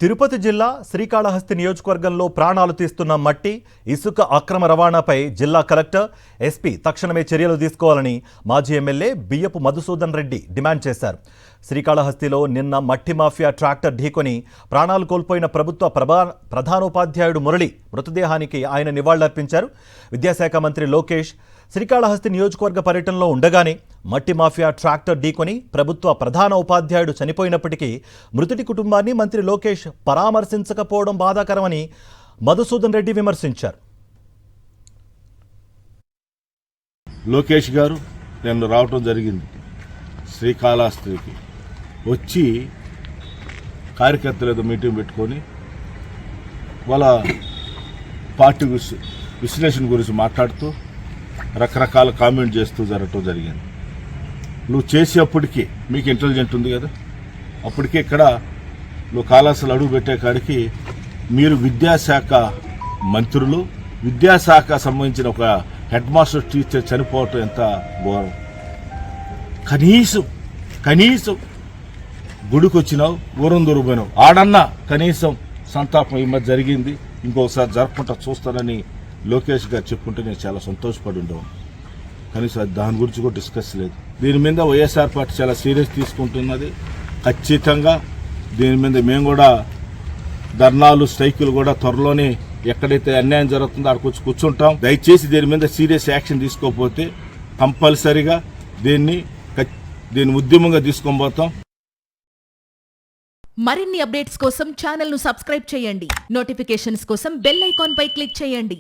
తిరుపతి జిల్లా శ్రీకాళహస్తి నియోజకవర్గంలో ప్రాణాలు తీస్తున్న మట్టి ఇసుక అక్రమ రవాణాపై జిల్లా కలెక్టర్ ఎస్పీ తక్షణమే చర్యలు తీసుకోవాలని మాజీ ఎమ్మెల్యే బియ్యపు మధుసూదన్ రెడ్డి డిమాండ్ చేశారు. శ్రీకాళహస్తిలో నిన్న మట్టి మాఫియా ట్రాక్టర్ ఢీకొని ప్రాణాలు కోల్పోయిన ప్రభుత్వ ప్రధానోపాధ్యాయుడు మురళి మృతదేహానికి ఆయన నివాళులర్పించారు. విద్యాశాఖ మంత్రి లోకేష్ శ్రీకాళహస్తి నియోజకవర్గ పర్యటనలో ఉండగానే మట్టి మాఫియా ట్రాక్టర్ ఢీకొని ప్రభుత్వ ప్రధాన ఉపాధ్యాయుడు చనిపోయినప్పటికీ మృతుడి కుటుంబాన్ని మంత్రి లోకేష్ పరామర్శించకపోవడం బాధాకరమని మధుసూదన్ రెడ్డి విమర్శించారు. లోకేష్ గారు నేను రావటం జరిగింది. శ్రీకాళహస్తికి వచ్చి కార్యకర్తలతో మీటింగ్ పెట్టుకొని వాళ్ళ పార్టీ విశ్లేషణ గురించి మాట్లాడుతూ రకరకాల కామెంట్ చేస్తూ జరగటం జరిగింది. నువ్వు చేసేప్పటికీ మీకు ఇంటెలిజెంట్ ఉంది కదా, అప్పటికే ఇక్కడ నువ్వు కాళహస్తిలో అడుగు పెట్టే కాడికి మీరు విద్యాశాఖ మంత్రులు, విద్యాశాఖ సంబంధించిన ఒక హెడ్ మాస్టర్ టీచర్ చనిపోవటం ఎంత ఘోరం. కనీసం గుడికి వచ్చినావు, ఊరం దొరికిపోయినావు, ఆడన్నా కనీసం సంతాపం ఈ మధ్య జరిగింది, ఇంకొకసారి జరగకుండా చూస్తానని లోకేష్ గారు చెప్పుకుంటే నేను చాలా సంతోషపడి ఉండేవాను. కనీసం దాని గురించి కూడా డిస్కస్ లేదు. దీని మీద వైఎస్ఆర్ పార్టీ చాలా సీరియస్ తీసుకుంటున్నది. ఖచ్చితంగా దీని మీద మేము కూడా ధర్నాలు, స్ట్రైకులు కూడా త్వరలోనే ఎక్కడైతే అన్యాయం జరుగుతుందో అక్కడికి వచ్చి కూర్చుంటాం. దయచేసి దీని మీద సీరియస్ యాక్షన్ తీసుకోకపోతే కంపల్సరీగా దీన్ని ఉద్యమంగా తీసుకొని పోతాం. మరిన్ని అప్డేట్స్ కోసం ఛానల్ ను సబ్స్క్రైబ్ చేయండి. నోటిఫికేషన్స్ కోసం బెల్ ఐకాన్ పై క్లిక్ చేయండి.